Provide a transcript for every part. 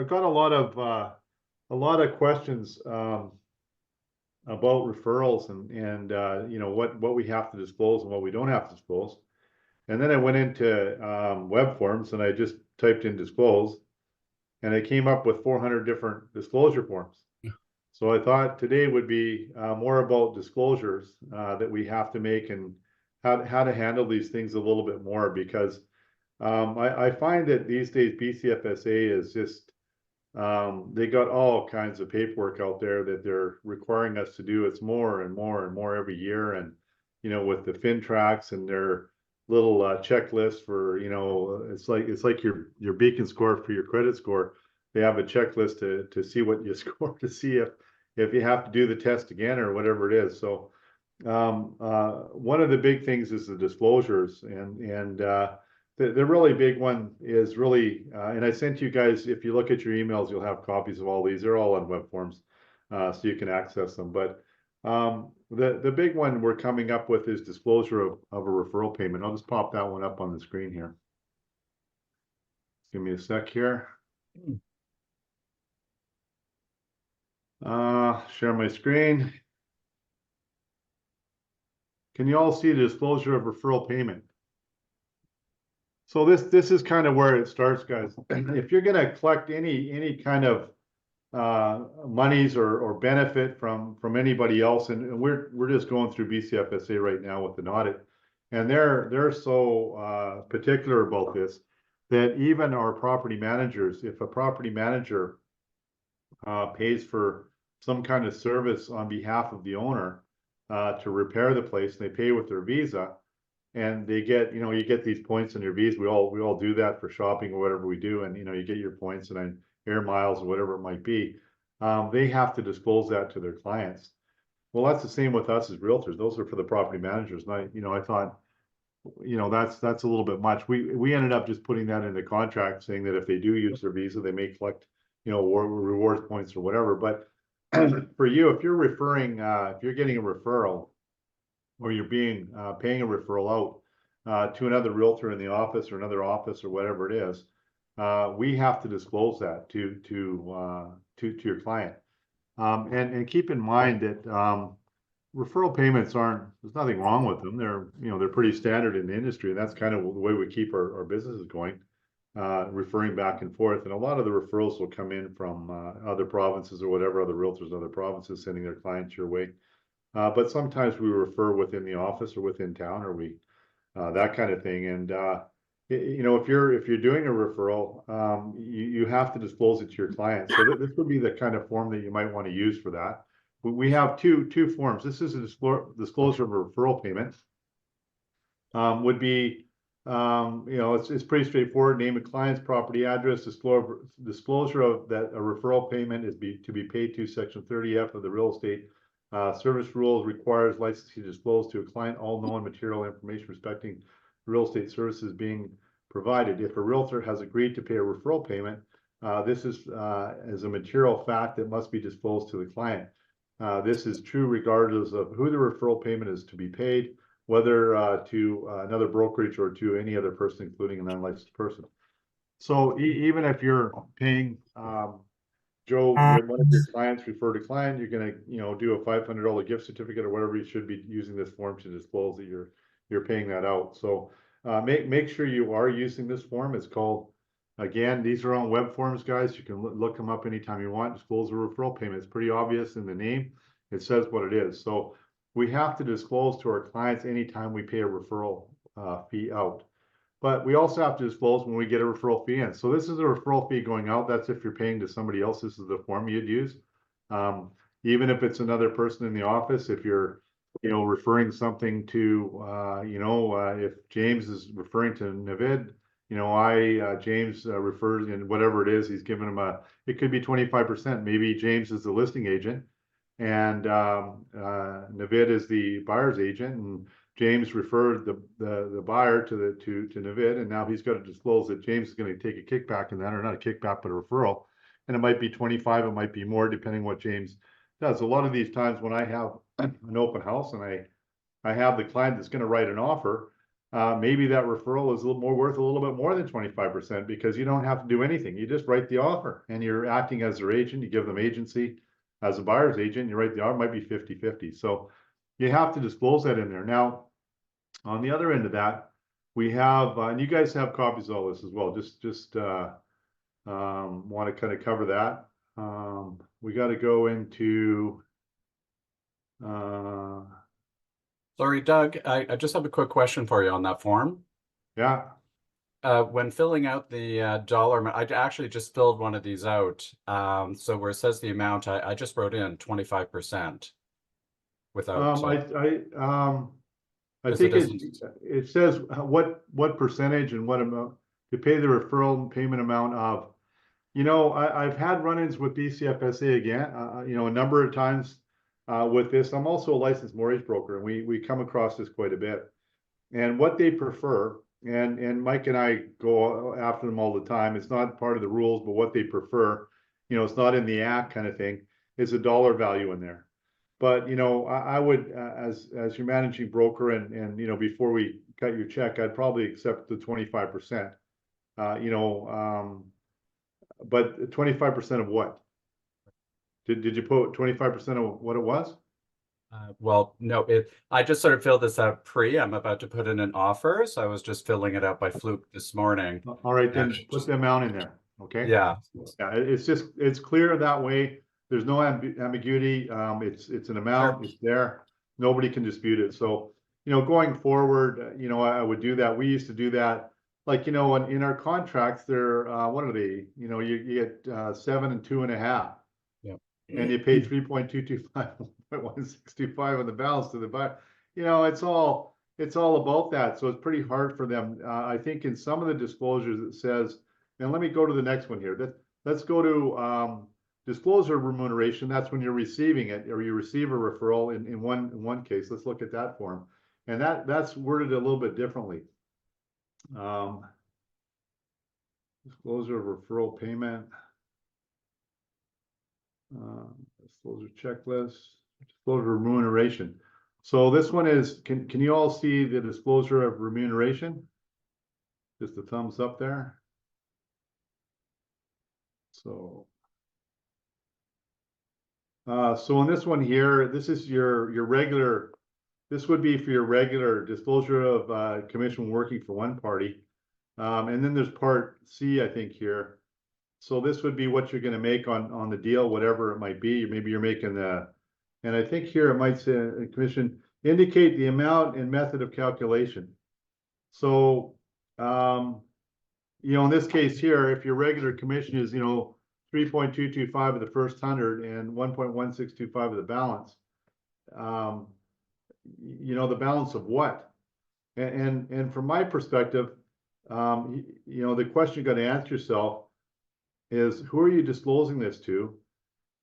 got a lot of questions about referrals and you know what we have to disclose and what we don't have to disclose. And then I went into web forms and I just typed in disclose, and I came up with 400 different disclosure forms. So I thought today would be more about disclosures that we have to make and how to handle these things a little bit more, because I find that these days BCFSA is just they got all kinds of paperwork out there that they're requiring us to do. It's more and more and more every year. And, you know, with the fin tracks and their little checklist for, you know, it's like your beacon score for your credit score. They have a checklist to see what you score, to see if you have to do the test again or whatever it is. So one of the big things is the disclosures, and the really big one is really, and I sent you guys, if you look at your emails, you'll have copies of all these. They're all on web forms, so you can access them. But the big one we're coming up with is disclosure of a referral payment. I'll just pop that one up on the screen here. Give me a sec here. Share my screen. Can you all see the disclosure of referral payment? So this is kind of where it starts, guys. If you're going to collect any kind of monies or benefit from anybody else, and we're just going through BCFSA right now with an audit, and they're so particular about this that even our property managers, if a property manager pays for some kind of service on behalf of the owner to repair the place, and they pay with their Visa, and they get, you know, you get these points on your Visa. We all do that for shopping or whatever we do, and you know, you get your points and then air miles or whatever it might be. They have to disclose that to their clients. Well, that's the same with us as realtors. Those are for the property managers. And I thought, you know, that's a little bit much. We ended up just putting that in the contract, saying that if they do use their Visa, they may collect, you know, rewards points or whatever. But for you, if you're referring, if you're getting a referral, or you're paying a referral out to another realtor in the office or another office or whatever it is, we have to disclose that to your client. And keep in mind that referral payments there's nothing wrong with them. They're pretty standard in the industry, and that's kind of the way we keep our businesses going, referring back and forth. And a lot of the referrals will come in from other provinces or whatever, other realtors in other provinces sending their clients your way. But sometimes we refer within the office or within town, or we that kind of thing. And you know, if you're doing a referral, you have to disclose it to your client. So this would be the kind of form that you might want to use for that. We have two forms. This is a disclosure of a referral payment. Would be you know, it's pretty straightforward. Name of client's property address, disclosure of that a referral payment is to be paid to Section 30F of the real estate service rules requires licensee to disclose to a client all known material information respecting real estate services being provided. If a realtor has agreed to pay a referral payment, this is as a material fact that must be disclosed to the client. This is true regardless of who the referral payment is to be paid, whether to another brokerage or to any other person, including an unlicensed person. So even if you're paying Joe, one of your clients referred a client, you're going to, you know, do a $500 gift certificate or whatever. You should be using this form to disclose that you're paying that out. So make sure you are using this form. It's called, again, these are on web forms, guys. You can look them up anytime you want. Disclose a referral payment. It's pretty obvious in the name. It says what it is. So we have to disclose to our clients anytime we pay a referral fee out. But we also have to disclose when we get a referral fee in. So this is a referral fee going out. That's if you're paying to somebody else. This is the form you'd use. Even if it's another person in the office, if you're, you know, referring something to, you know, if James is referring to Navid, you know, James refers in whatever it is, he's giving him it could be 25%. Maybe James is the listing agent and Navid is the buyer's agent, and James referred the buyer to Navid, and now he's got to disclose that James is going to take a kickback in that, or not a kickback, but a referral. And it might be 25, it might be more, depending what James does. A lot of these times when I have an open house and I have the client that's going to write an offer, maybe that referral is a little more worth a little bit more than 25% because you don't have to do anything. You just write the offer and you're acting as their agent. You give them agency as a buyer's agent. You write the offer, might be 50-50. So you have to disclose that in there. Now, on the other end of that, we have, and you guys have copies of all this as well. Just want to kind of cover that. We got to go into. Sorry, Doug, I just have a quick question for you on that form. Yeah. When filling out the dollar amount, I actually just filled one of these out. So where it says the amount, I just wrote in 25% without. I think it says what percentage and what amount to pay the referral payment amount of. You know, I've had run-ins with BCFSA again, you know, a number of times with this. I'm also a licensed mortgage broker, and we come across this quite a bit. And what they prefer, and Mike and I go after them all the time. It's not part of the rules, but what they prefer, you know, it's not in the act kind of thing, is a dollar value in there. But you know, I would, as your managing broker, and you know, before we cut your check, I'd probably accept the 25%. You know, but 25% of what? Did you put 25% of what it was? Well, no, I just sort of filled this out I'm about to put in an offer, so I was just filling it out by fluke this morning. All right, then put the amount in there. Okay. Yeah. Yeah, it's clear that way. There's no ambiguity. It's an amount. It's there. Nobody can dispute it. So, you know, going forward, you know, I would do that. We used to do that. Like, you know, in our contracts, they're what are they? You know, you get 7 and 2.5. Yeah. And you pay 3.225, 1.1625 on the balance to the buyer. You know, it's all about that. So it's pretty hard for them. I think in some of the disclosures it says, and let me go to the next one here. Let's go to disclosure remuneration. That's when you're receiving it, or you receive a referral in one case. Let's look at that form. And that's worded a little bit differently. Disclosure of referral payment. Disclosure checklist, disclosure remuneration. So this one is, can you all see the disclosure of remuneration? Just a thumbs up there. So so in this one here, this is your regular, this would be for your regular disclosure of commission working for one party. And then there's part C, I think, here. So this would be what you're going to make on the deal, whatever it might be. Maybe you're making and I think here it might say commission, indicate the amount and method of calculation. So, you know, in this case here, if your regular commission is, you know, 3.225 of the first 100 and 1.1625 of the balance, you know, the balance of what? And from my perspective, you know, the question you got to ask yourself is, who are you disclosing this to,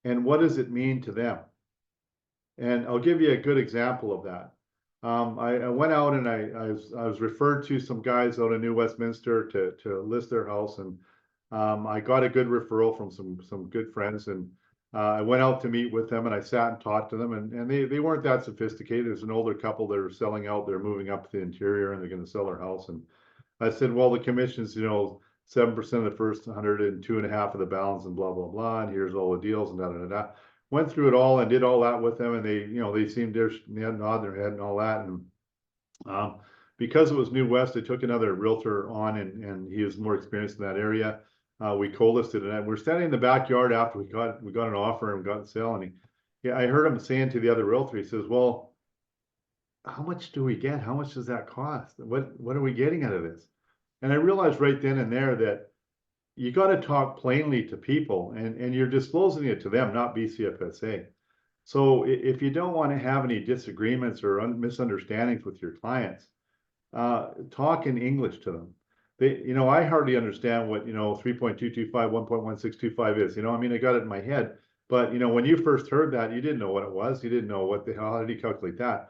and what does it mean to them? And I'll give you a good example of that. I went out and I was referred to some guys out in New Westminster to list their house, and I got a good referral from some good friends, and I went out to meet with them, and I sat and talked to them, and they weren't that sophisticated. There's an older couple that are selling out. They're moving up to the interior, and they're going to sell their house. And I said, well, the commission's, you know, 7% of the first 100 and 2.5 of the balance, and blah blah blah, and here's all the deals, and da da da. Went through it all and did all that with them, and they, you know, they seemed to nod their head and all that. And because it was New West, they took another realtor on, and he was more experienced in that area. We co-listed it, and we're standing in the backyard after we got an offer and got the sale, and I heard him saying to the other realtor, he says, well, how much do we get? How much does that cost? What are we getting out of this? And I realized right then and there that you got to talk plainly to people, and you're disclosing it to them, not BCFSA. So if you don't want to have any disagreements or misunderstandings with your clients, talk in English to them. You know, I hardly understand what, you know, 3.225, 1.1625 is. You know, I mean, I got it in my head, but you know, when you first heard that, you didn't know what it was. You didn't know how did he calculate that?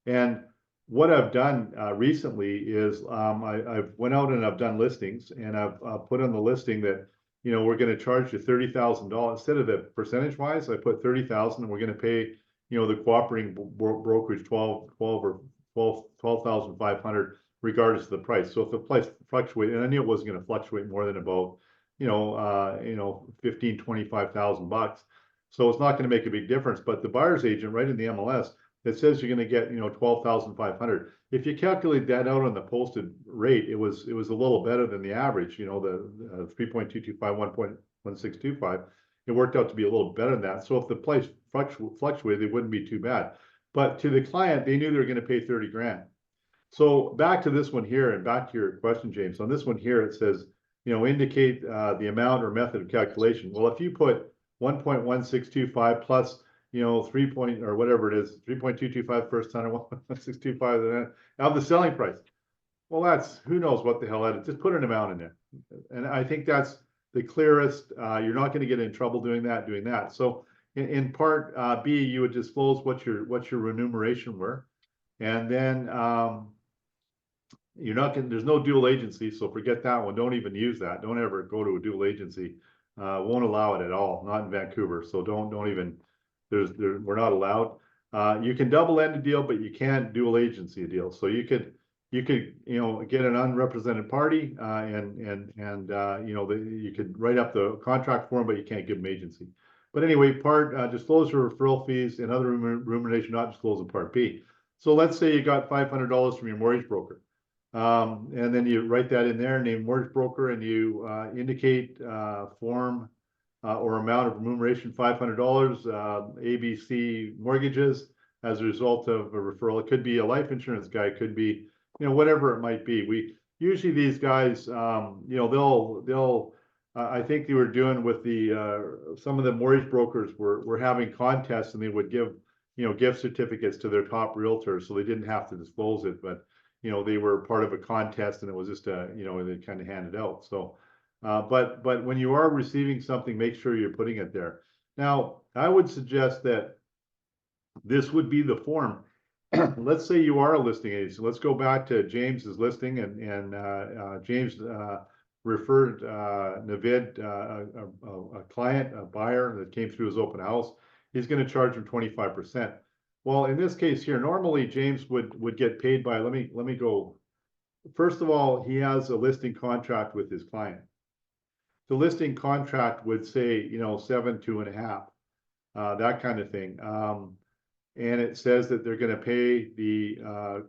And what I've done recently is I've went out and I've done listings, and I've put on the listing that, you know, we're going to charge you $30,000 instead of the percentage wise. I put 30,000, and we're going to pay, you know, the cooperating brokerage 12,500 regardless of the price. So if the price fluctuated, and I knew it wasn't gonna fluctuate more than about, 15, 25,000 bucks. So it's not gonna make a big difference, but the buyer's agent, right in the MLS, it says you're gonna get, 12,500. If you calculate that out on the posted rate, it was a little better than the average, the 3.225, 1.1625. It worked out to be a little better than that. So if the price fluctuated, it wouldn't be too bad. But to the client, they knew they were gonna pay 30 grand. So back to this one here, and back to your question, James. On this one here, it says, indicate the amount or method of calculation. Well, if you put 1.1625 plus, 3 point or whatever it is, 3.225 first time, 1.1625 of the selling price. Well, that's, who knows what the hell that is. Just put an amount in there. And I think that's the clearest. You're not going to get in trouble doing that. So in part B, you would disclose what your remuneration were. And then you're not going, there's no dual agency, so forget that one. Don't even use that. Don't ever go to a dual agency. Won't allow it at all, not in Vancouver. So don't even, we're not allowed. You can double end a deal, but you can't dual agency a deal. So you could get an unrepresented party, you could write up the contract form, but you can't give them agency. But anyway, part disclosure of referral fees and other remuneration not disclosed in part B. So let's say you got $500 from your mortgage broker. And then you write that in there, name mortgage broker, and you indicate form or amount of remuneration, $500, ABC mortgages as a result of a referral. It could be a life insurance guy, it could be, whatever it might be. We usually, these guys, they'll I think they were doing with the some of the mortgage brokers were having contests, and they would give gift certificates to their top realtors, so they didn't have to disclose it, but they were part of a contest, and it was just they kind of handed out. So but when you are receiving something, make sure you're putting it there. Now I would suggest that this would be the form. Let's say you are a listing agent. So let's go back to James's listing, and James referred Navid, a client, a buyer that came through his open house. He's going to charge him 25%. Well, in this case here, normally James would get paid by, let me go. First of all, he has a listing contract with his client. The listing contract would say, 7, 2.5, that kind of thing. And it says that they're going to pay the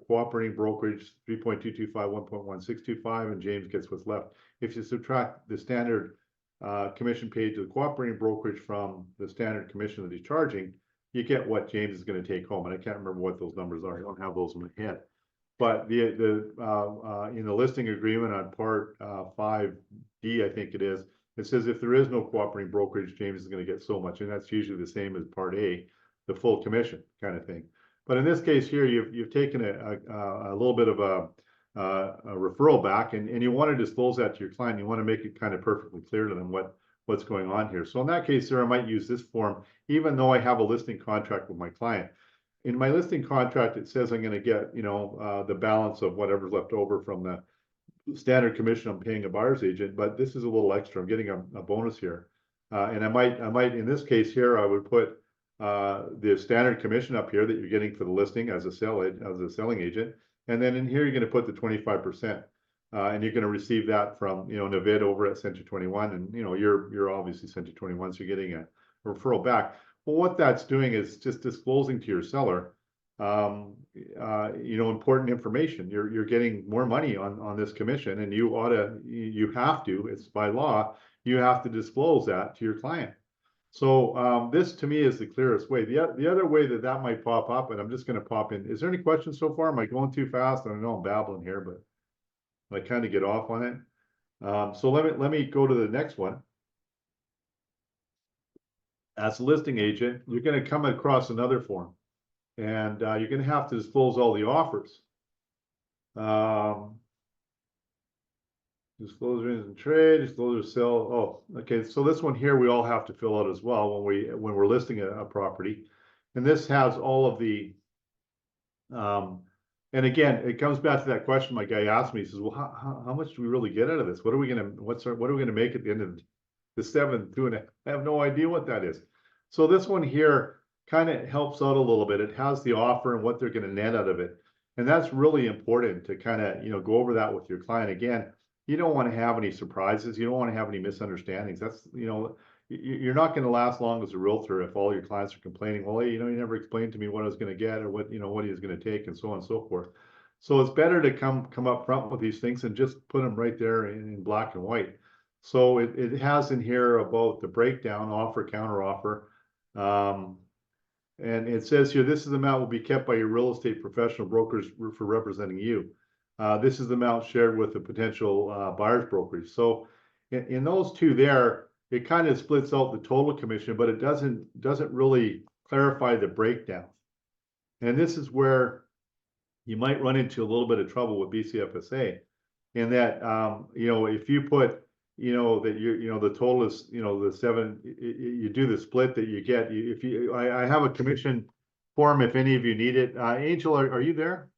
cooperating brokerage 3.225, 1.1625, and James gets what's left. If you subtract the standard commission paid to the cooperating brokerage from the standard commission that he's charging, you get what James is going to take home. And I can't remember what those numbers are. I don't have those in my head. But in the listing agreement on part 5D, I think it is, it says if there is no cooperating brokerage, James is going to get so much, and that's usually the same as part A, the full commission kind of thing. But in this case here, you've taken a little bit of a referral back, and you want to disclose that to your client. You want to make it kind of perfectly clear to them what's going on here. So in that case, sir, I might use this form, even though I have a listing contract with my client. In my listing contract, it says I'm going to get, the balance of whatever's left over from the standard commission I'm paying a buyer's agent, but this is a little extra. I'm getting a bonus here. And I might, in this case here, I would put the standard commission up here that you're getting for the listing as a selling agent. And then in here, you're going to put the 25%. And you're going to receive that from, Navid over at Century 21. And, you're obviously Century 21, so you're getting a referral back. Well, what that's doing is just disclosing to your seller, important information. You're getting more money on this commission, and you have to, it's by law, you have to disclose that to your client. So this to me is the clearest way. The other way that might pop up, and I'm just going to pop in. Is there any questions so far? Am I going too fast? I know I'm babbling here, but I kind of get off on it. So let me go to the next one. As a listing agent, you're going to come across another form, and you're going to have to disclose all the offers. Disclosure in trade, disclosure sell. Oh, okay. So this one here we all have to fill out as well when we're listing a property, and this has all of the. And again, it comes back to that question my guy asked me. He says, "Well, how much do we really get out of this? What are we gonna what are we gonna make at the end of the 7, 2.5?" I have no idea what that is. So this one here kind of helps out a little bit. It has the offer and what they're going to net out of it. And that's really important to kind of, go over that with your client. Again, you don't want to have any surprises. You don't want to have any misunderstandings. That's, you're not going to last long as a realtor if all your clients are complaining, well, hey, you never explained to me what I was going to get or what he was going to take and so on and so forth. So it's better to come up front with these things and just put them right there in black and white. So it has in here about the breakdown, offer, counter offer. And it says here, this is the amount will be kept by your real estate professional brokers for representing you. This is the amount shared with the potential buyer's brokerage. So in those two there, it kind of splits out the total commission, but it doesn't really clarify the breakdown. And this is where you might run into a little bit of trouble with BCFSA in that, if you put, that the total is, the seven, you do the split that you get. I have a commission form if any of you need it. Angel, are you there?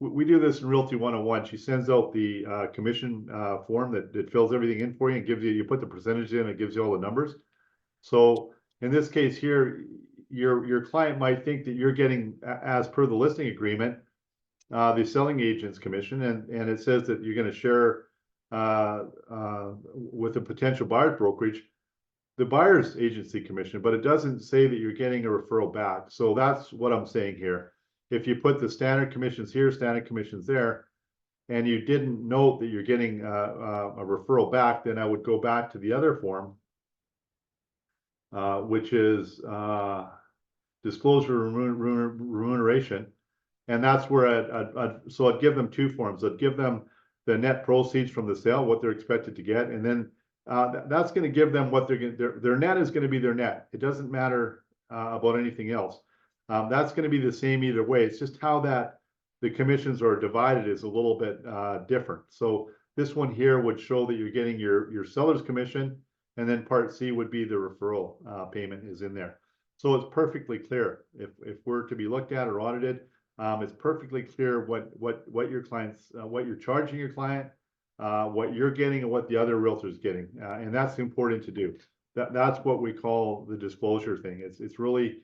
We do this in Realty 101. She sends out the commission form that fills everything in for you and gives you put the percentage in, it gives you all the numbers. So in this case here, your client might think that you're getting, as per the listing agreement, the selling agent's commission, and it says that you're going to share with the potential buyer's brokerage the buyer's agency commission, but it doesn't say that you're getting a referral back. So that's what I'm saying here. If you put the standard commissions here, standard commissions there, and you didn't note that you're getting a referral back, then I would go back to the other form, which is disclosure remuneration. And that's where so I'd give them two forms. I'd give them the net proceeds from the sale, what they're expected to get, and then that's going to give them what they're going to, their net is going to be their net. It doesn't matter about anything else. That's going to be the same either way. It's just how the commissions are divided is a little bit different. So this one here would show that you're getting your seller's commission, and then part C would be the referral payment is in there. So it's perfectly clear. If we're to be looked at or audited, it's perfectly clear what your clients, what you're charging your client, what you're getting, and what the other realtor's getting, and that's important to do. That's what we call the disclosure thing. It's really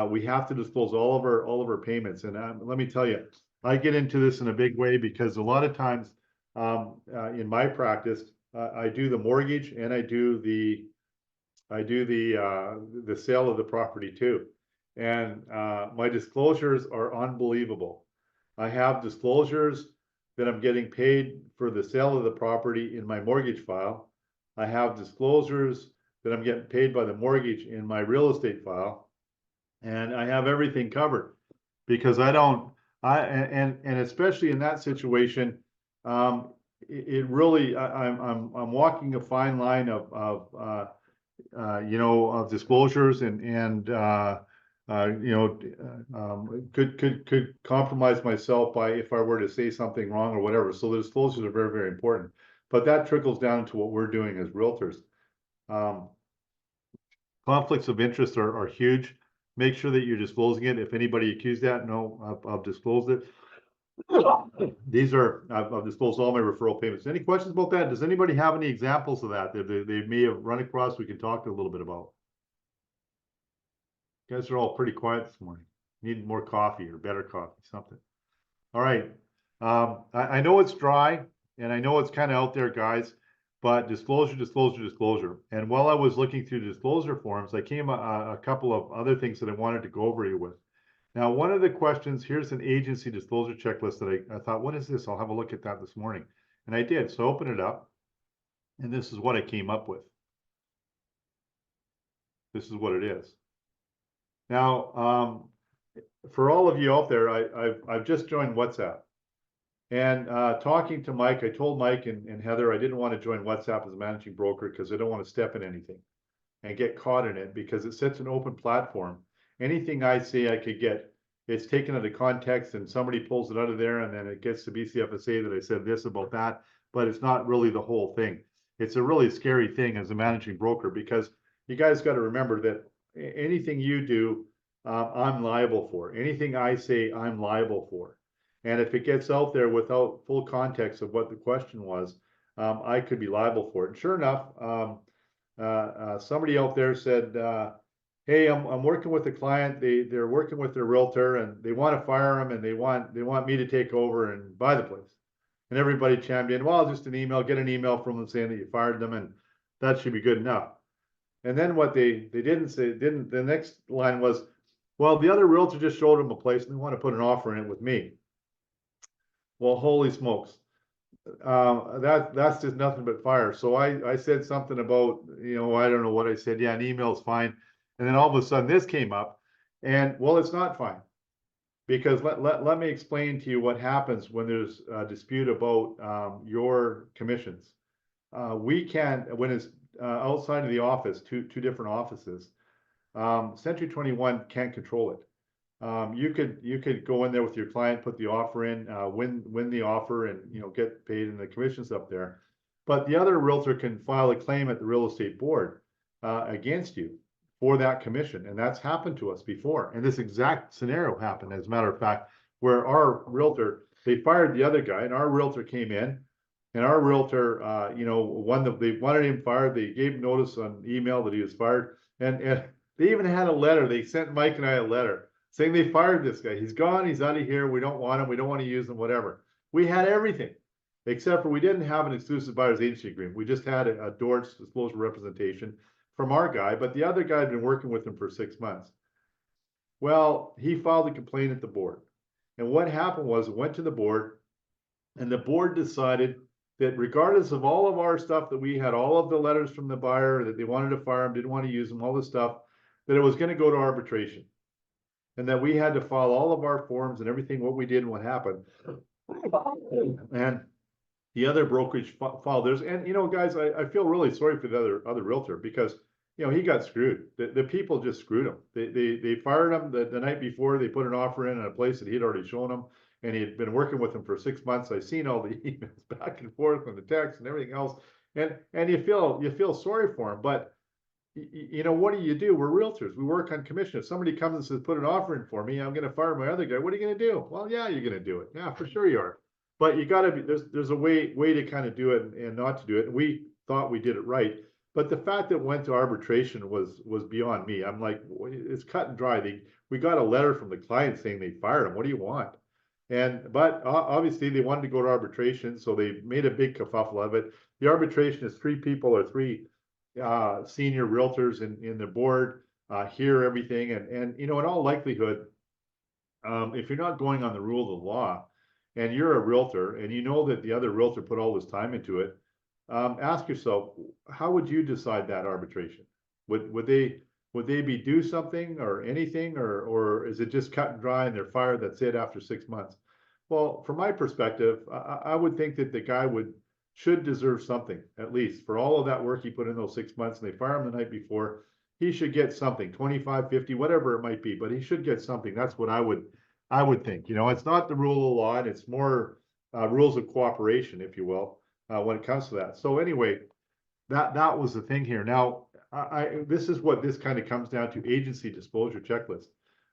we have to disclose all of our payments. And let me tell you, I get into this in a big way because a lot of times in my practice, I do the mortgage and I do the sale of the property too. And my disclosures are unbelievable. I have disclosures that I'm getting paid for the sale of the property in my mortgage file. I have disclosures that I'm getting paid by the mortgage in my real estate file. And I have everything covered because and especially in that situation, it really, I'm walking a fine line of disclosures and could compromise myself by if I were to say something wrong or whatever. So the disclosures are very, very important. But that trickles down to what we're doing as realtors. Conflicts of interest are huge. Make sure that you're disclosing it. If anybody accused that, no, I've disclosed it. I've disclosed all my referral payments. Any questions about that? Does anybody have any examples of that they may have run across? We can talk a little bit about. You guys are all pretty quiet this morning. Need more coffee or better coffee, something. All right. I know it's dry and I know it's kind of out there, guys, but disclosure. And while I was looking through the disclosure forms, I came a couple of other things that I wanted to go over you with. Now, one of the questions, here's an agency disclosure checklist that I thought, what is this? I'll have a look at that this morning. And I did. So open it up. And this is what I came up with. This is what it is. Now, for all of you out there, I've just joined WhatsApp. And talking to Mike, I told Mike and Heather I didn't want to join WhatsApp as a managing broker because I don't want to step in anything and get caught in it because it's such an open platform. Anything I say I could get, it's taken out of context and somebody pulls it out of there and then it gets to BCFSA that I said this about that, but it's not really the whole thing. It's a really scary thing as a managing broker because you guys got to remember that anything you do, I'm liable for. Anything I say, I'm liable for. And if it gets out there without full context of what the question was, I could be liable for it. And sure enough, somebody out there said, hey, I'm working with a client, they're working with their realtor and they want to fire him and they want me to take over and buy the place. And everybody chimed in, well, just an email, get an email from them saying that you fired them and that should be good enough. And then what they didn't say, the next line was, well, the other realtor just showed them a place and they want to put an offer in it with me. Well, holy smokes. That's just nothing but fire. So I said something about, I don't know what I said. Yeah, an email's fine. And then all of a sudden this came up and well, it's not fine. Because let me explain to you what happens when there's a dispute about your commissions. We can't, when it's outside of the office, two different offices, Century 21 can't control it. You could go in there with your client, put the offer in, win the offer, and get paid in the commissions up there. But the other realtor can file a claim at the real estate board against you for that commission, and that's happened to us before. And this exact scenario happened, as a matter of fact, where our realtor, they fired the other guy, and our realtor came in, and our realtor, they wanted him fired. They gave notice on email that he was fired, and they even had a letter. They sent Mike and I a letter saying they fired this guy. He's gone. He's out of here. We don't want him. We don't want to use him. Whatever. We had everything, except for we didn't have an exclusive buyer's agency agreement. We just had a DORS disclosure representation from our guy, but the other guy had been working with him for 6 months. Well, he filed a complaint at the board. And what happened was it went to the board, and the board decided that regardless of all of our stuff, that we had all of the letters from the buyer, that they wanted to fire him, didn't want to use him, all this stuff, that it was going to go to arbitration. And that we had to file all of our forms and everything, what we did and what happened. And the other brokerage filed theirs. And, guys, I feel really sorry for the other realtor because, he got screwed. The people just screwed him. They fired him the night before. They put an offer in a place that he had already shown them. And he had been working with them for 6 months. I've seen all the emails back and forth and the text and everything else. And you feel sorry for him. But, what do? We're realtors. We work on commission. If somebody comes and says, put an offer in for me, I'm going to fire my other guy. What are you going to do? Well, yeah, you're going to do it. Yeah, for sure you are. But you got to be, there's a way to kind of do it and not to do it. And we thought we did it right. But the fact that it went to arbitration was beyond me. I'm like, it's cut and dry. We got a letter from the client saying they fired him. What do you want? But obviously they wanted to go to arbitration, so they made a big kerfuffle of it. The arbitration is three senior realtors in the board hear everything, and in all likelihood, if you're not going on the rule of the law, and you're a realtor, and you know that the other realtor put all this time into it, ask yourself, how would you decide that arbitration? Would they be do something or anything, or is it just cut and dry and they're fired? That's it after 6 months. Well, from my perspective, I would think that the guy should deserve something, at least for all of that work he put in those 6 months, and they fire him the night before. He should get something, 25, 50, whatever it might be, but he should get something. That's what I would think. It's not the rule of the law, and it's more rules of cooperation, if you will, when it comes to that. So anyway, that was the thing here. Now, this is what this kind of comes down to: agency disclosure checklist.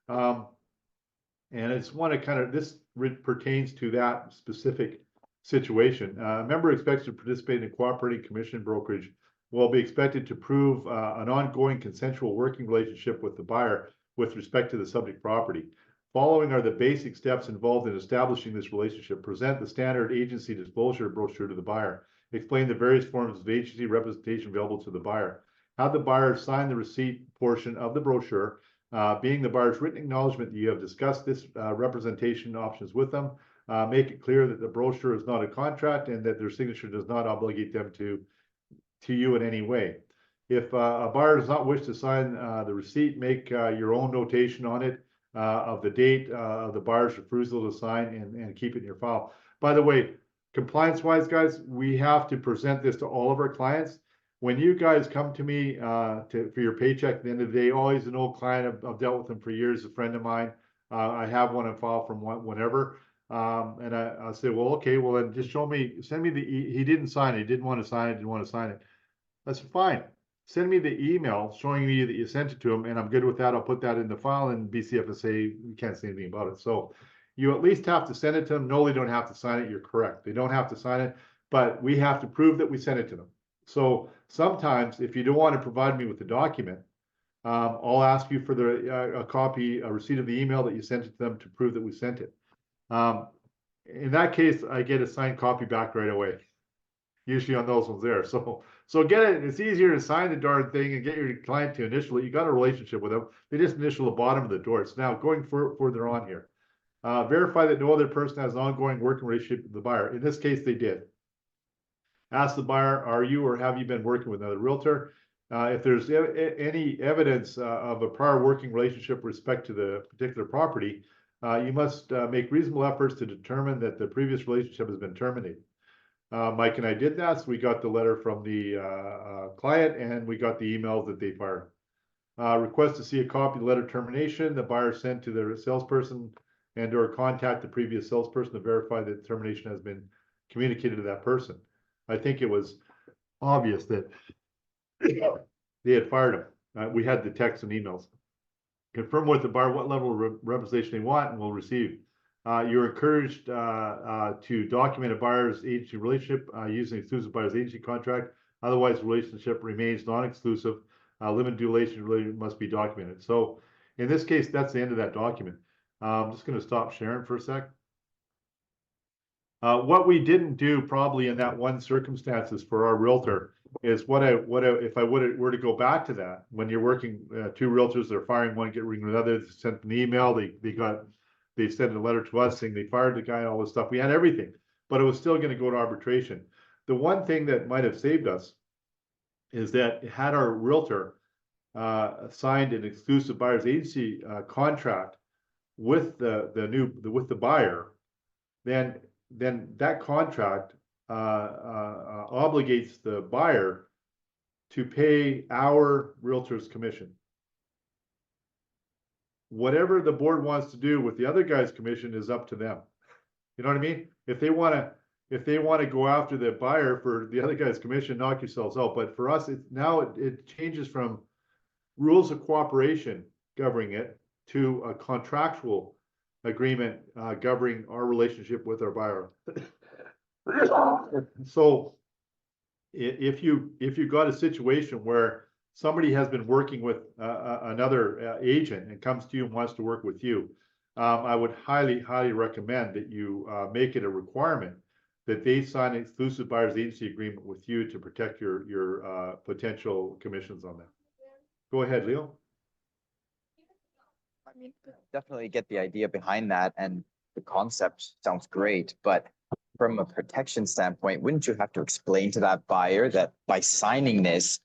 And I just want to kind of, this pertains to that specific situation. A member expects to participate in a cooperating commission brokerage will be expected to prove an ongoing consensual working relationship with the buyer with respect to the subject property. Following are the basic steps involved in establishing this relationship. Present the standard agency disclosure brochure to the buyer. Explain the various forms of agency representation available to the buyer. Have the buyer sign the receipt portion of the brochure, being the buyer's written acknowledgement that you have discussed this representation options with them. Make it clear that the brochure is not a contract and that their signature does not obligate them to you in any way. If a buyer does not wish to sign the receipt, make your own notation on it of the date of the buyer's refusal to sign and keep it in your file. By the way, compliance-wise, guys, we have to present this to all of our clients. When you guys come to me for your paycheck at the end of the day, always an old client, I've dealt with him for years, a friend of mine. I have one on file from whenever. And I say, well, okay, well, then just send me he didn't sign it, he didn't want to sign it, didn't want to sign it. That's fine. Send me the email showing me that you sent it to him, and I'm good with that. I'll put that in the file, and BCFSA, we can't say anything about it. So you at least have to send it to them. No, they don't have to sign it. You're correct. They don't have to sign it, but we have to prove that we sent it to them. So sometimes if you don't want to provide me with the document, I'll ask you for a copy, a receipt of the email that you sent it to them to prove that we sent it. In that case, I get a signed copy back right away. Usually on those ones there. So get it. It's easier to sign the darn thing and get your client to initial it. You got a relationship with them. They just initial the bottom of the door. It's now going further on here. Verify that no other person has an ongoing working relationship with the buyer. In this case, they did. Ask the buyer, are you or have you been working with another realtor? If there's any evidence of a prior working relationship with respect to the particular property, you must make reasonable efforts to determine that the previous relationship has been terminated. Mike and I did that, so we got the letter from the client and we got the emails that they fired. Request to see a copy of the letter of termination the buyer sent to the salesperson and or contact the previous salesperson to verify that the termination has been communicated to that person. I think it was obvious that they had fired him. We had the texts and emails. Confirm with the buyer what level of representation they want and will receive. You're encouraged to document a buyer's agency relationship using exclusive buyer's agency contract. Otherwise, the relationship remains non-exclusive. Limited duration relationship must be documented. So in this case, that's the end of that document. I'm just going to stop sharing for a sec. What we didn't do probably in that one circumstances for our realtor is if I were to go back to that, when you're working two realtors, they're firing one, getting rid of another, they sent an email, they sent a letter to us saying they fired the guy and all this stuff. We had everything, but it was still going to go to arbitration. The one thing that might have saved us is that had our realtor signed an exclusive buyer's agency contract with the buyer, then that contract obligates the buyer to pay our realtor's commission. Whatever the board wants to do with the other guy's commission is up to them. You know what I mean? If they want to go after the buyer for the other guy's commission, knock yourselves out. But for us, it changes from rules of cooperation governing it to a contractual agreement governing our relationship with our buyer. So if you got a situation where somebody has been working with another agent and comes to you and wants to work with you, I would highly recommend that you make it a requirement that they sign an exclusive buyer's agency agreement with you to protect your potential commissions on that. Go ahead, Leo. I mean, definitely get the idea behind that, and the concept sounds great, but from a protection standpoint, wouldn't you have to explain to that buyer that by signing this,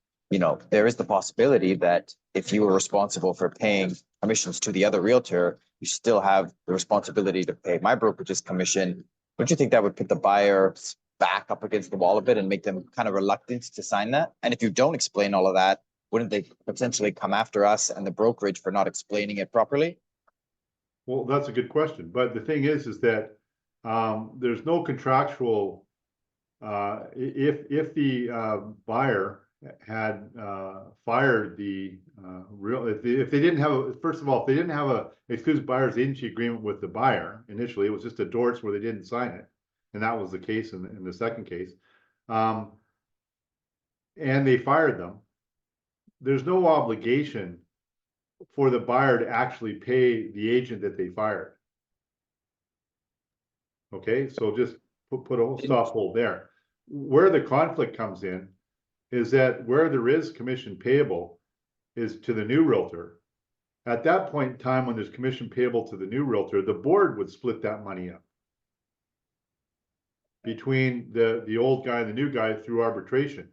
there is the possibility that if you were responsible for paying commissions to the other realtor, you still have the responsibility to pay my brokerage's commission. Don't you think that would put the buyer back up against the wall a bit and make them kind of reluctant to sign that? And if you don't explain all of that, wouldn't they potentially come after us and the brokerage for not explaining it properly? Well, that's a good question. But the thing is that there's no contractual, if the buyer had fired the if they didn't have first of all, if they didn't have a exclusive buyer's agency agreement with the buyer initially, it was just a endorse where they didn't sign it. And that was the case in the second case. And they fired them. There's no obligation for the buyer to actually pay the agent that they fired. Okay, so just put a stop hold there. Where the conflict comes in is that where there is commission payable is to the new realtor. At that point in time, when there's commission payable to the new realtor, the board would split that money up between the old guy and the new guy through arbitration.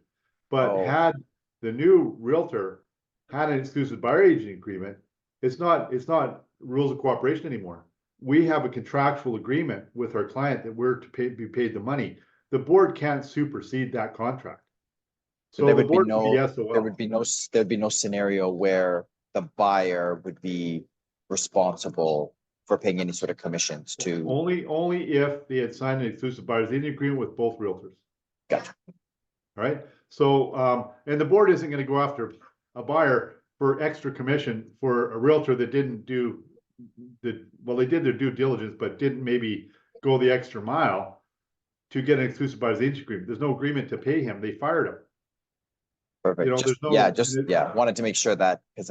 But had the new realtor had an exclusive buyer agent agreement, it's not rules of cooperation anymore. We have a contractual agreement with our client that we're to be paid the money. The board can't supersede that contract. So there the would board be no, would be SOL. there'd be no scenario where the buyer would be responsible for paying any sort of commissions to. Only if they had signed an exclusive buyer's agent agreement with both realtors. Gotcha. All right. So and the board isn't going to go after a buyer for extra commission for a realtor that didn't do they did their due diligence, but didn't maybe go the extra mile to get an exclusive buyer's agent agreement. There's no agreement to pay him. They fired him. Perfect. there's no. Yeah, wanted to make sure that, because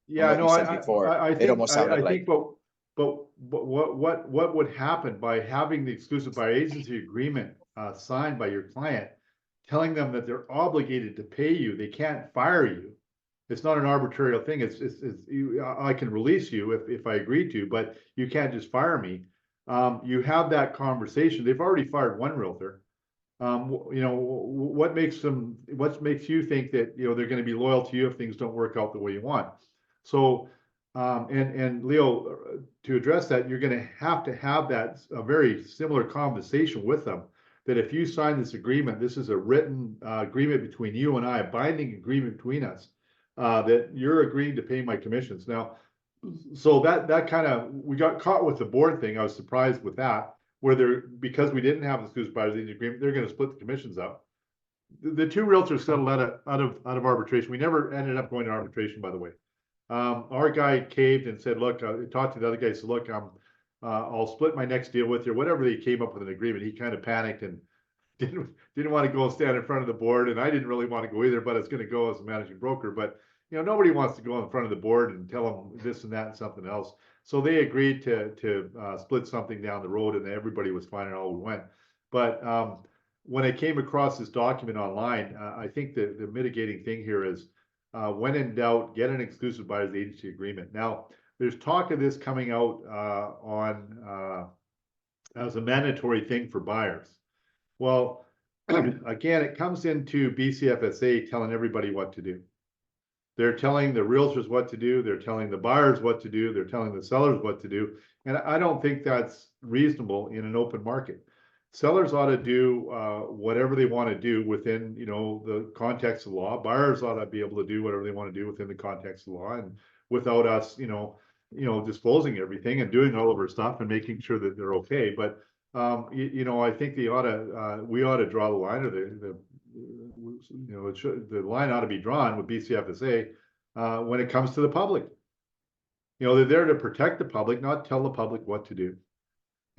Yeah, what no, you said before, I it think, almost sounded I like, think, but what would happen by having the exclusive buyer agency agreement signed by your client, telling them that they're obligated to pay you, they can't fire you. It's not an arbitrary thing. I can release you if I agree to, but you can't just fire me. You have that conversation. They've already fired one realtor. What makes you think that, they're going to be loyal to you if things don't work out the way you want? So, and Leo, to address that, you're going to have that a very similar conversation with them. That if you sign this agreement, this is a written agreement between you and I, a binding agreement between us, that you're agreeing to pay my commissions. Now, so that kind of, we got caught with the board thing. I was surprised with that, where because we didn't have the exclusive buyers agent agreement, they're going to split the commissions up. The two realtors settled out of arbitration. We never ended up going to arbitration, by the way. Our guy caved and said, look, talked to the other guy, said, look, I'll split my next deal with you, whatever. They came up with an agreement. He kind of panicked and didn't want to go and stand in front of the board, and I didn't really want to go either, but it's going to go as a managing broker. But nobody wants to go in front of the board and tell them this and that and something else. So they agreed to split something down the road, and everybody was fine and all we went. But when I came across this document online, I think the mitigating thing here is, when in doubt, get an exclusive buyer's agency agreement. Now, there's talk of this coming out as a mandatory thing for buyers. Well, again, it comes into BCFSA telling everybody what to do. They're telling the realtors what to do. They're telling the buyers what to do. They're telling the sellers what to do. And I don't think that's reasonable in an open market. Sellers ought to do whatever they want to do within, the context of law. Buyers ought to be able to do whatever they want to do within the context of law, and without us, disclosing everything and doing all of our stuff and making sure that they're okay. But I think we ought to draw the line, or the line ought to be drawn with BCFSA when it comes to the public. They're there to protect the public, not tell the public what to do.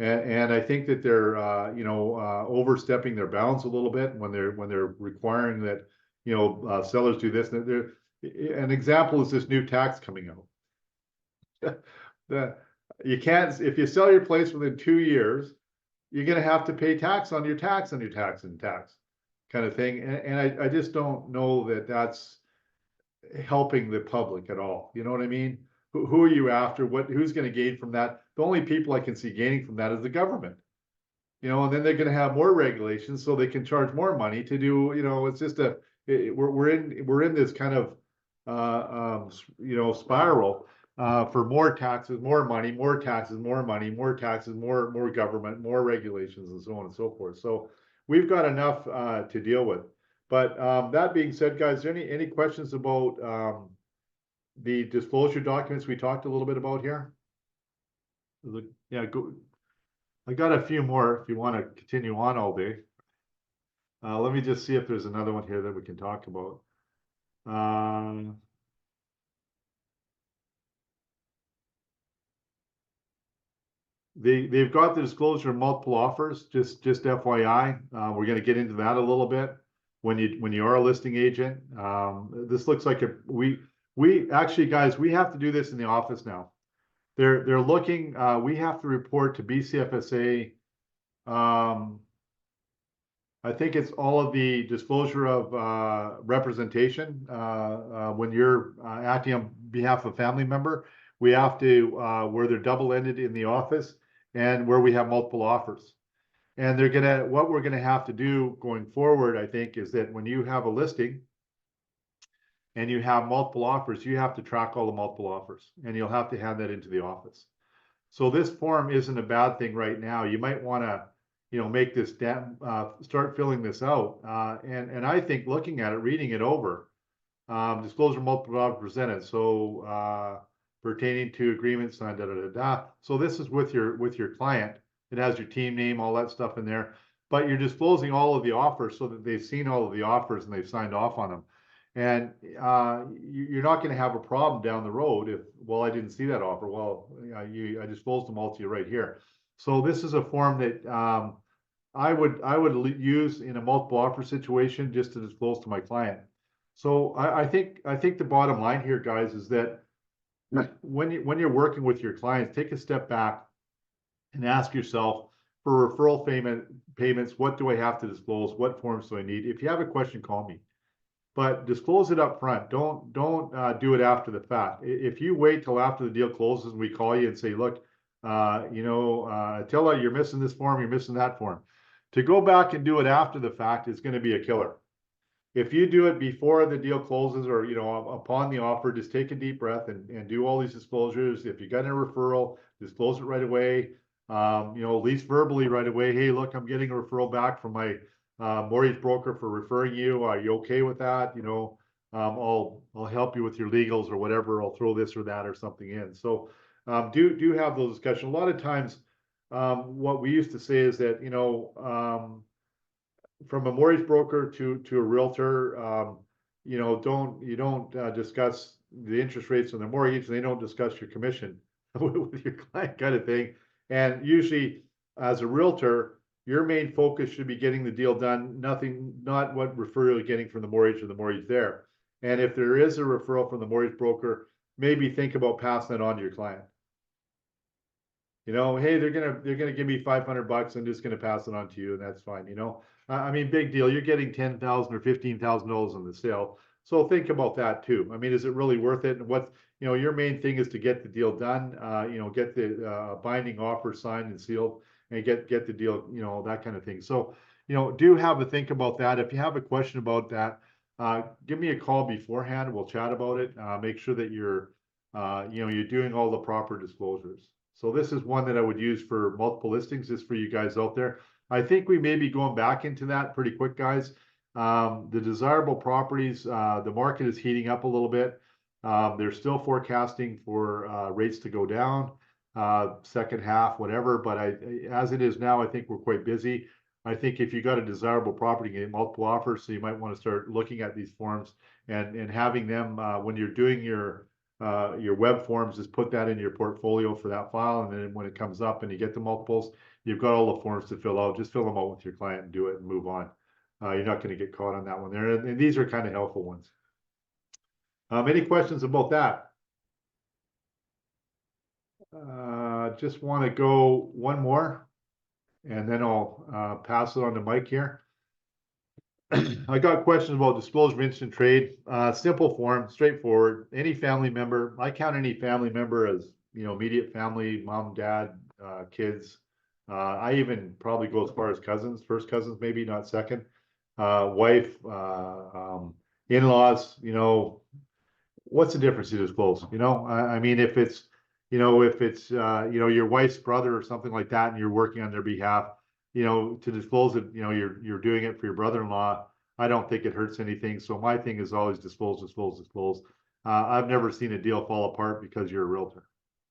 And I think that they're overstepping their bounds a little bit when they're requiring that sellers do this. An example is this new tax coming out. That you can't, if you sell your place within 2 years, you're going to have to pay tax on your tax kind of thing. And I just don't know that that's helping the public at all. You know what I mean? Who are you after? Who's going to gain from that? The only people I can see gaining from that is the government. And then they're going to have more regulations so they can charge more money to do. It's just we're in this kind of spiral for more taxes, more money, more taxes, more money, more taxes, more government, more regulations, and so on and so forth. So we've got enough to deal with. But that being said, guys, any questions about the disclosure documents we talked a little bit about here? Yeah, go. I got a few more if you want to continue on all day. Let me just see if there's another one here that we can talk about. They've got the disclosure of multiple offers. Just FYI, we're going to get into that a little bit when you are a listing agent. This looks like we actually, guys, we have to do this in the office now. They're looking. We have to report to BCFSA. I think it's all of the disclosure of representation when you're acting on behalf of a family member. We have to where they're double-ended in the office and where we have multiple offers. And what we're gonna have to do going forward, I think, is that when you have a listing and you have multiple offers, you have to track all the multiple offers, and you'll have to hand that into the office. So this form isn't a bad thing right now. You might want to, make this start filling this out. And I think looking at it, reading it over, disclosure multiple offers presented. So pertaining to agreements, da da da da. So this is with your client. It has your team name, all that stuff in there. But you're disclosing all of the offers so that they've seen all of the offers and they've signed off on them. And you're not going to have a problem down the road if, well, I didn't see that offer. Well, I disclosed them all to you right here. So this is a form that I would use in a multiple offer situation just to disclose to my client. So I think the bottom line here, guys, is that when you're working with your clients, take a step back and ask yourself, for referral payments, what do I have to disclose? What forms do I need? If you have a question, call me. But disclose it up front. Don't do it after the fact. If you wait till after the deal closes and we call you and say, look, Attila, you're missing this form, you're missing that form. To go back and do it after the fact is going to be a killer. If you do it before the deal closes or, upon the offer, just take a deep breath and do all these disclosures. If you got a referral, disclose it right away. At least verbally right away. Hey, look, I'm getting a referral back from my mortgage broker for referring you. Are you okay with that? I'll help you with your legals or whatever. I'll throw this or that or something in. So do have those discussions. A lot of times, what we used to say is that, from a mortgage broker to a realtor, don't discuss the interest rates on the mortgage. They don't discuss your commission with your client, kind of thing. And usually, as a realtor, your main focus should be getting the deal done. Not what referral you're getting from the mortgage or the mortgage there. And if there is a referral from the mortgage broker, maybe think about passing it on to your client. Hey, they're gonna give me $500. I'm just gonna pass it on to you, and that's fine. I mean, big deal. You're getting $10,000 or $15,000 on the sale, so think about that too. I mean, is it really worth it? And what your main thing is to get the deal done. Get the binding offer signed and sealed, and get the deal. That kind of thing. So do have a think about that. If you have a question about that, give me a call beforehand. We'll chat about it. Make sure that you're doing all the proper disclosures. So this is one that I would use for multiple listings, just for you guys out there. I think we may be going back into that pretty quick, guys. The desirable properties, the market is heating up a little bit. They're still forecasting for rates to go down, second half, whatever. But as it is now, I think we're quite busy. I think if you got a desirable property, you get multiple offers, so you might want to start looking at these forms and having them when you're doing your web forms, just put that in your portfolio for that file, and then when it comes up and you get the multiples, you've got all the forms to fill out. Just fill them out with your client and do it and move on. You're not going to get caught on that one there, and these are kind of helpful ones. Any questions about that? Just want to go one more, and then I'll pass it on to Mike here. I got questions about disclosure of instant trade. Simple form, straightforward. Any family member, I count any family member as immediate family, mom, dad, kids. I even probably go as far as cousins, first cousins, maybe not second. Wife, in-laws. What's the difference to disclose? I mean, if it's your wife's brother or something like that, and you're working on their behalf, to disclose it, you're doing it for your brother-in-law. I don't think it hurts anything. So my thing is always disclose. I've never seen a deal fall apart because you're a realtor,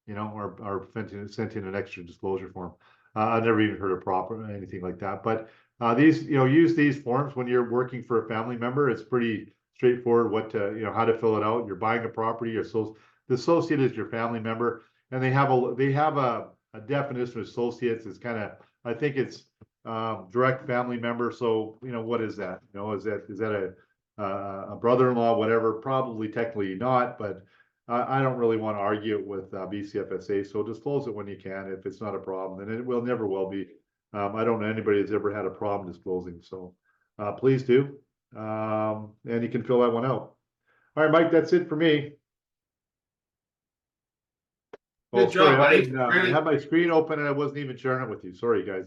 or sent in an extra disclosure form. I've never even heard of anything like that. But these, use these forms when you're working for a family member. It's pretty straightforward how to fill it out. You're buying a property, the associate is your family member, and they have a definition of associates. It's kind of, I think it's direct family member. So what is that? Is that a brother-in-law, whatever? Probably technically not, but I don't really want to argue it with BCFSA. So disclose it when you can. If it's not a problem, and it never will be. I don't know anybody that's ever had a problem disclosing. So please do, and you can fill that one out. All right, Mike, that's it for me. Good job, buddy. I had my screen open and I wasn't even sharing it with you. Sorry, guys.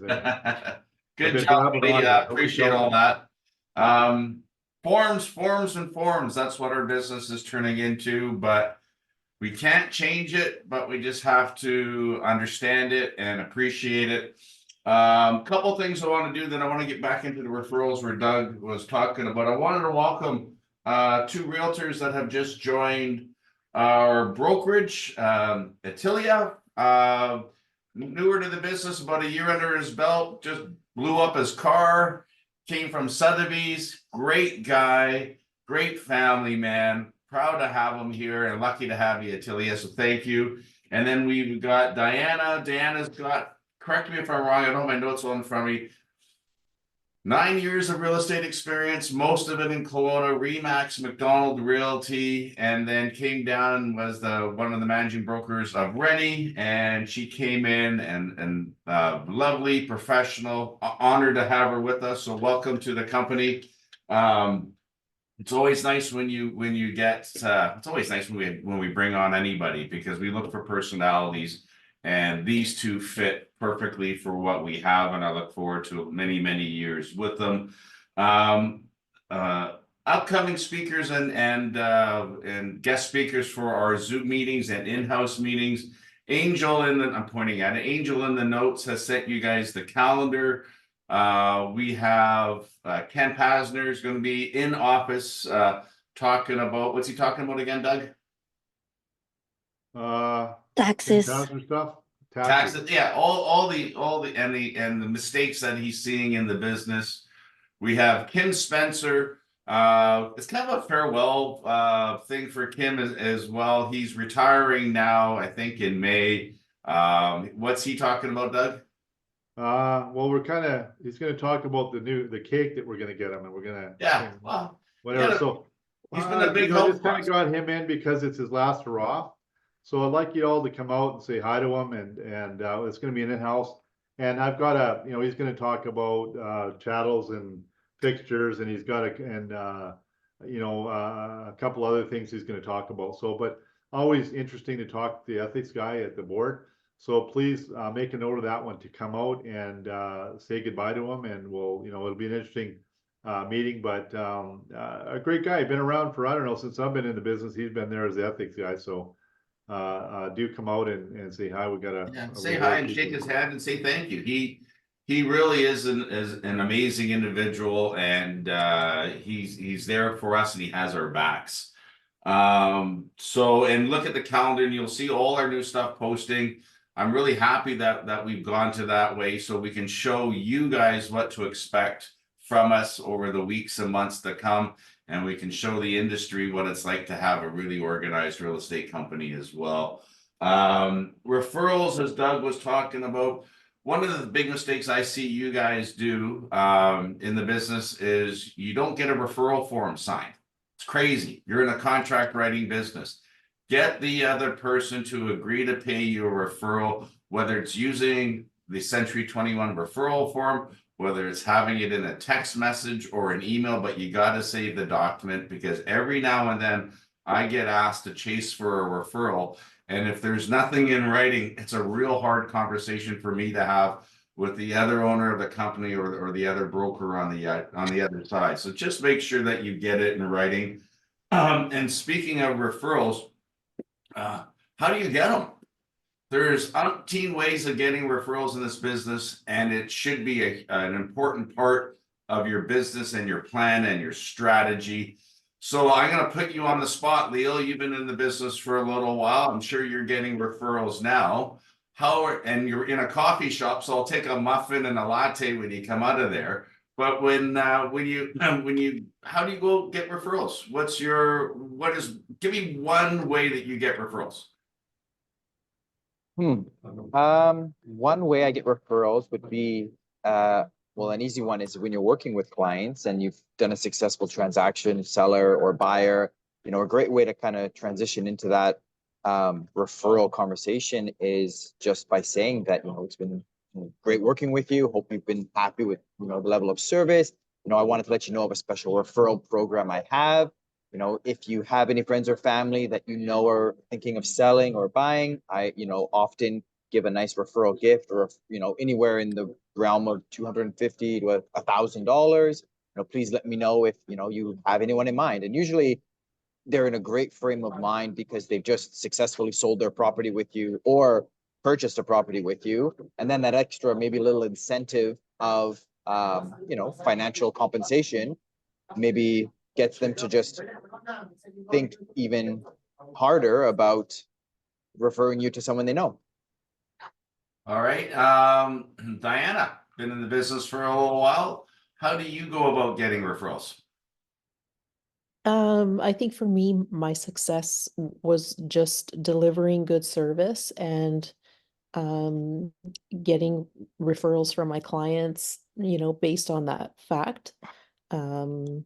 Good job, buddy. Appreciate all that. Forms. That's what our business is turning into, but we can't change it, but we just have to understand it and appreciate it. Couple things I want to do, then I want to get back into the referrals where Doug was talking about. I wanted to welcome 2 realtors that have just joined our brokerage. Attila, newer to the business, about a year under his belt, just blew up his car, came from Sotheby's, great guy, great family man. Proud to have him here and lucky to have you, Attila, so thank you. And then we've got Diana. Diana's got, correct me if I'm wrong, I don't have my notes on in front of me, 9 years of real estate experience, most of it in Kelowna, Remax, McDonald Realty, and then came down and was one of the managing brokers of Rennie. And she came in and lovely, professional, honored to have her with us. So welcome to the company. It's always nice when you get it's always nice when we bring on anybody, because we look for personalities. And these two fit perfectly for what we have, and I look forward to many, many years with them. Upcoming speakers and guest speakers for our Zoom meetings and in-house meetings. I'm pointing at it. Angel in the notes has sent you guys the calendar. We have Ken Pazder is going to be in office talking about, what's he talking about again, Doug? Taxes. Stuff. Taxes, yeah, all the mistakes that he's seeing in the business. We have Kim Spencer. It's kind of a farewell thing for Kim as well. He's retiring now, I think in May. What's he talking about, Doug? Well, he's gonna talk about the cake that we're gonna get him, and we're gonna, Well, whatever, yeah, so. he's been a big I help just for kind us. of got him in because it's his last hurrah. So I'd like you all to come out and say hi to him, and it's gonna be an in-house. And I've got he's gonna talk about chattels and fixtures, and he's got a couple other things he's gonna talk about. So, but always interesting to talk to the ethics guy at the board. So please make a note of that one to come out and say goodbye to him, and it'll be an interesting meeting. But a great guy, been around for, I don't know, since I've been in the business. He's been there as the ethics guy. So do come out and say hi. We got Say hi and shake his hand and say thank you. He really is an amazing individual, and he's there for us, and he has our backs. And look at the calendar, and you'll see all our new stuff posting. I'm really happy that we've gone to that way, so we can show you guys what to expect from us over the weeks and months to come. And we can show the industry what it's like to have a really organized real estate company as well. Referrals, as Doug was talking about, one of the big mistakes I see you guys do in the business is you don't get a referral form signed. It's crazy. You're in a contract writing business. Get the other person to agree to pay you a referral, whether it's using the Century 21 referral form, whether it's having it in a text message or an email, but you got to save the document, because every now and then I get asked to chase for a referral. And if there's nothing in writing, it's a real hard conversation for me to have with the other owner of the company or the other broker on the other side. So just make sure that you get it in writing. And speaking of referrals, how do you get them? There's umpteen ways of getting referrals in this business, and it should be an important part of your business and your plan and your strategy. So I'm going to put you on the spot, Leo. You've been in the business for a little while. I'm sure you're getting referrals now. And you're in a coffee shop, so I'll take a muffin and a latte when you come out of there. But how do you go get referrals? Give me one way that you get referrals. One way I get referrals would be, an easy one is when you're working with clients and you've done a successful transaction, seller or buyer. A great way to kind of transition into that referral conversation is just by saying that, it's been great working with you. Hope you've been happy with, the level of service. I wanted to let you know of a special referral program I have. If you have any friends or family that are thinking of selling or buying, I, often give a nice referral gift, or, anywhere in the realm of $250 to $1,000. Please let me know if, you have anyone in mind. And usually they're in a great frame of mind because they've just successfully sold their property with you or purchased a property with you. And then that extra, maybe little incentive of, financial compensation, maybe gets them to just think even harder about referring you to someone they know. All right. Diana, been in the business for a little while. How do you go about getting referrals? I think for me, my success was just delivering good service and um, getting referrals from my clients, based on that fact. Um,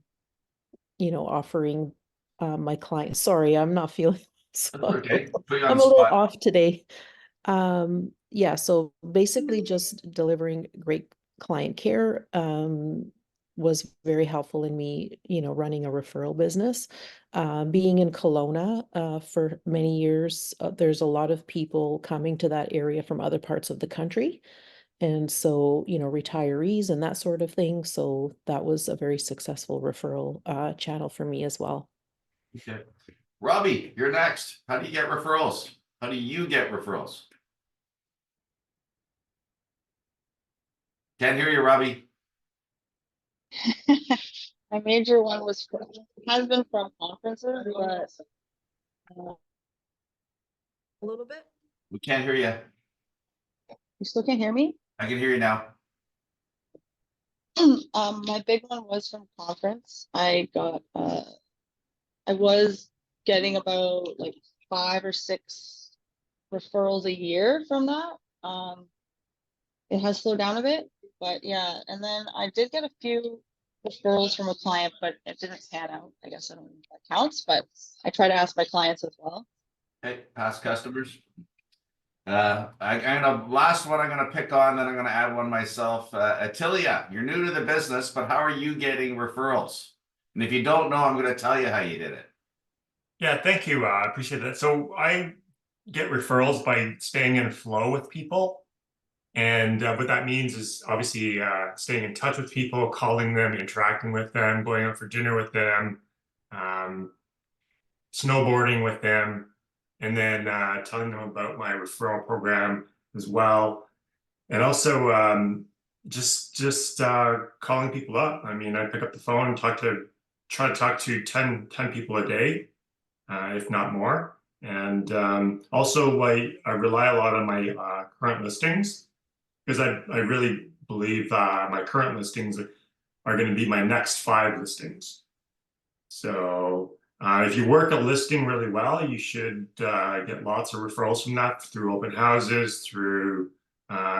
offering my clients. Sorry, I'm not feeling so That's okay. Put you on I'm the a little spot. off today. Yeah, so basically just delivering great client care was very helpful in me, running a referral business. Being in Kelowna for many years, there's a lot of people coming to that area from other parts of the country. And so, retirees and that sort of thing. So that was a very successful referral channel for me as well. Okay. Robbie, you're next. How do you get referrals? How do you get referrals? Can't hear you, Robbie. My major one has been from conferences, but A little bit. We can't hear you. you still can't hear me. I can hear you now. My big one was from conference. I was getting about like 5 or 6 referrals a year from that. It has slowed down a bit, but yeah. And then I did get a few referrals from a client, but it didn't pan out. I guess I don't know if that counts, but I try to ask my clients as well. Okay, past customers. Last one I'm gonna pick on, then I'm gonna add one myself. Atilia, you're new to the business, but how are you getting referrals? And if you don't know, I'm gonna tell you how you did it. Yeah, thank you. I appreciate that. So I get referrals by staying in flow with people. And what that means is obviously staying in touch with people, calling them, interacting with them, going out for dinner with them, um, snowboarding with them, and then telling them about my referral program as well. And also just calling people up. I mean, I pick up the phone and try to talk to 10 people a day, if not more. And also I rely a lot on my current listings, because I really believe my current listings are going to be my next 5 listings. So if you work a listing really well, you should get lots of referrals from that through open houses, through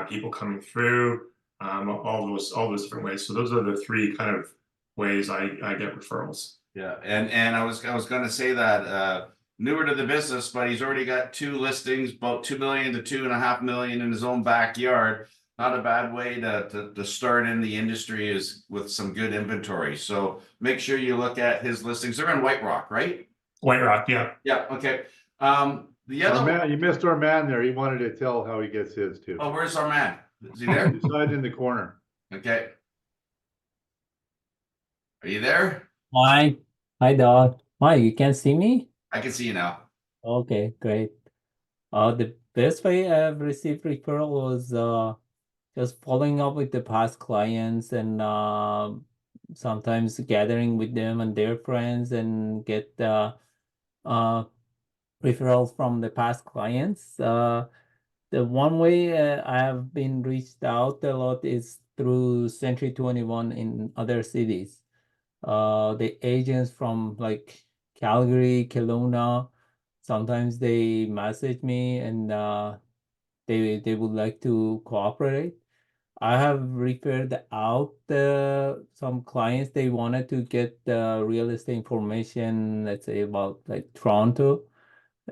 people coming through, all those different ways. So those are the 3 kind of ways I get referrals. Yeah, and I was gonna say that newer to the business, but he's already got 2 listings, about 2 million to 2.5 million in his own backyard. Not a bad way to start in the industry is with some good inventory. So make sure you look at his listings. They're in White Rock, right? White Rock, yeah. Yeah, okay. The Our other man, you missed our man there. He wanted to tell how he gets his too. Oh, where's our man? Is he there? Beside in the corner. Okay. Are you there? Hi, hi, dog. Hi, you can see me? I can see you now. Okay, great. The best way I've received referral was just following up with the past clients and sometimes gathering with them and their friends and get uh referrals from the past clients. The one way I have been reached out a lot is through Century 21 in other cities. The agents from like Calgary, Kelowna, sometimes they message me and they would like to cooperate. I have referred out some clients. They wanted to get real estate information, let's say about like Toronto,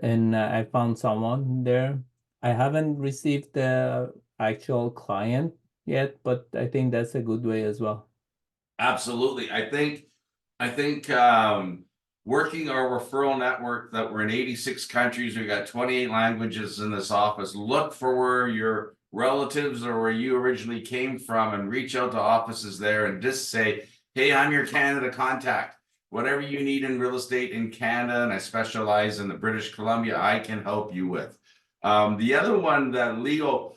and I found someone there. I haven't received the actual client yet, but I think that's a good way as well. Absolutely. I think working our referral network that we're in 86 countries, we got 28 languages in this office. Look for where your relatives or where you originally came from and reach out to offices there and just say, hey, I'm your Canada contact. Whatever you need in real estate in Canada, and I specialize in the British Columbia, I can help you with. The other one that Leo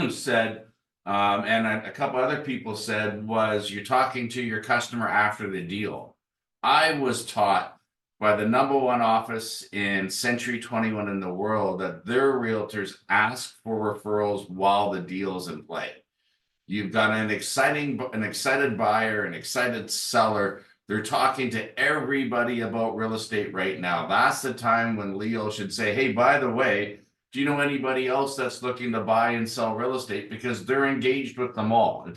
said, and a couple other people said, was you're talking to your customer after the deal. I was taught by the #1 office in Century 21 in the world that their realtors ask for referrals while the deal's in play. You've got an excited buyer, an excited seller. They're talking to everybody about real estate right now. That's the time when Leo should say, hey, by the way, Do you know anybody else that's looking to buy and sell real estate? Because they're engaged with them all.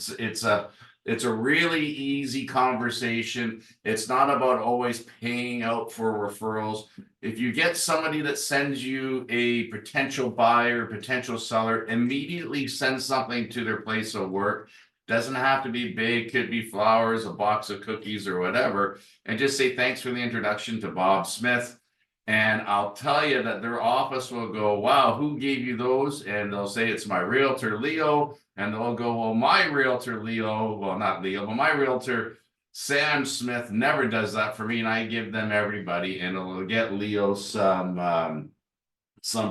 It's a really easy conversation. It's not about always paying out for referrals. If you get somebody that sends you a potential buyer, potential seller, immediately send something to their place of work. Doesn't have to be big, could be flowers, a box of cookies or whatever. And just say, thanks for the introduction to Bob Smith. And I'll tell you that their office will go, wow, who gave you those? And they'll say, it's my realtor, Leo. And they'll go, well, my realtor, Leo, well, not Leo, but my realtor, Sam Smith, never does that for me. And I give them everybody, and it'll get Leo some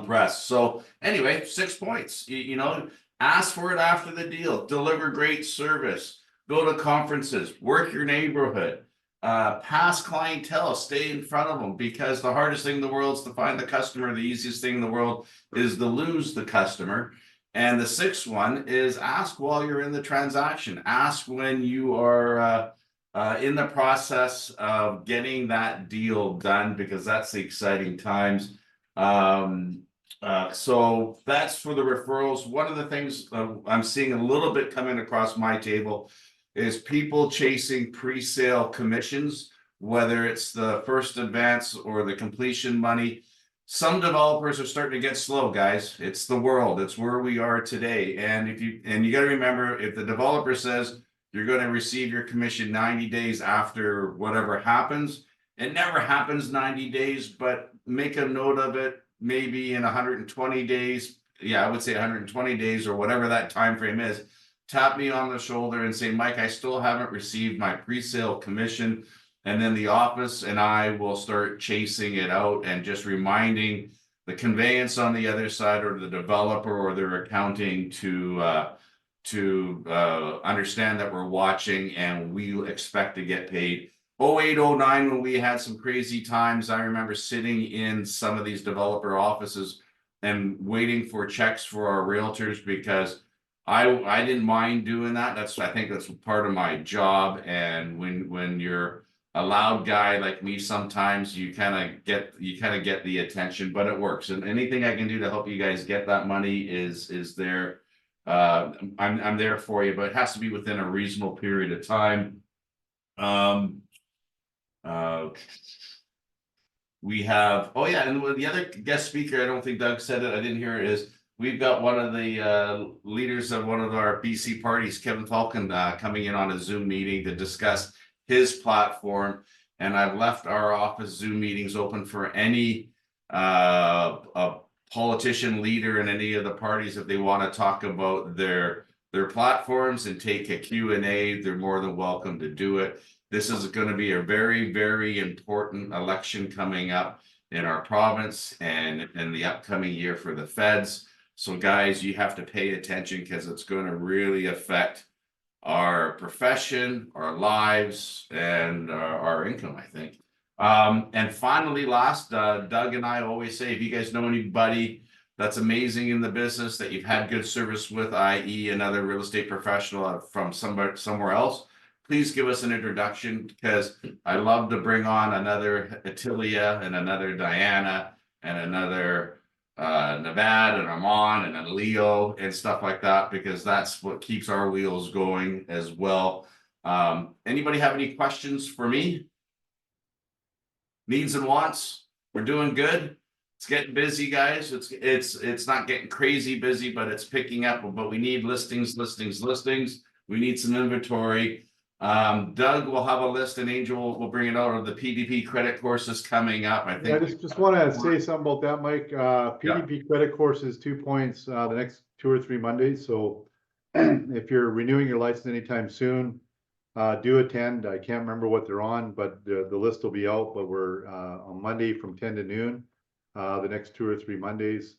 press. So anyway, 6 points, you know, ask for it after the deal, deliver great service, go to conferences, work your neighborhood. Past clientele, stay in front of them, because the hardest thing in the world is to find the customer. The easiest thing in the world is to lose the customer. And the sixth one is ask while you're in the transaction. Ask when you are in the process of getting that deal done, because that's the exciting times. So that's for the referrals. One of the things I'm seeing a little bit coming across my table is people chasing pre-sale commissions, whether it's the first advance or the completion money. Some developers are starting to get slow, guys. It's the world. It's where we are today. And you got to remember, if the developer says you're going to receive your commission 90 days after whatever happens, it never happens 90 days, but make a note of it, maybe in 120 days. Yeah, I would say 120 days or whatever that time frame is. Tap me on the shoulder and say, Mike, I still haven't received my pre-sale commission. And then the office and I will start chasing it out and just reminding the conveyance on the other side, or the developer or their accounting, to understand that we're watching and we expect to get paid. 08, 09, when we had some crazy times, I remember sitting in some of these developer offices and waiting for checks for our realtors, because I didn't mind doing that. I think that's part of my job. And when you're a loud guy like me, sometimes you kind of get the attention, but it works. And anything I can do to help you guys get that money is there. I'm there for you, but it has to be within a reasonable period of time. We have, oh yeah, and the other guest speaker, I don't think Doug said it, I didn't hear it, is we've got one of the leaders of one of our BC parties, Kevin Falcon, coming in on a Zoom meeting to discuss his platform. And I've left our office Zoom meetings open for any a politician leader in any of the parties, if they want to talk about their platforms and take a Q&A, they're more than welcome to do it. This is going to be a very, very important election coming up in our province and in the upcoming year for the feds. So guys, you have to pay attention, because it's going to really affect our profession, our lives, and our income, I think. And finally, last, Doug and I always say, if you guys know anybody that's amazing in the business that you've had good service with, i.e. another real estate professional from somewhere else, please give us an introduction, because I love to bring on another Atilia and another Diana and another Navad and Armand and a Leo and stuff like that, because that's what keeps our wheels going as well. Anybody have any questions for me? Needs and wants? We're doing good. It's getting busy, guys. It's not getting crazy busy, but it's picking up. But we need listings. We need some inventory. Doug will have a list, and Angel will bring it out of the PDP credit courses coming up. I think. I just want to say something about that, Mike. PDP credit course is 2 points the next 2 or 3 Mondays. So if you're renewing your license anytime soon, do attend. I can't remember what they're on, but the list will be out. But we're on Monday from 10 to noon, the next 2 or 3 Mondays.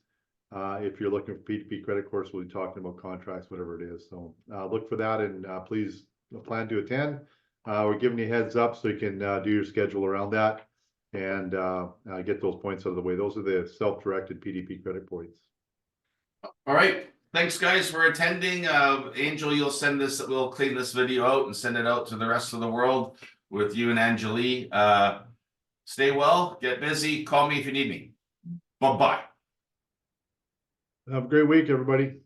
If you're looking for PDP credit course, we'll be talking about contracts, whatever it is. So look for that, and please plan to attend. We're giving you heads up so you can do your schedule around that and get those points out of the way. Those are the self-directed PDP credit points. All right. Thanks, guys, for attending. Angel, you'll send this, we'll clean this video out and send it out to the rest of the world with you and Angeli. Stay well, get busy, call me if you need me. Bye-bye. Have a great week, everybody.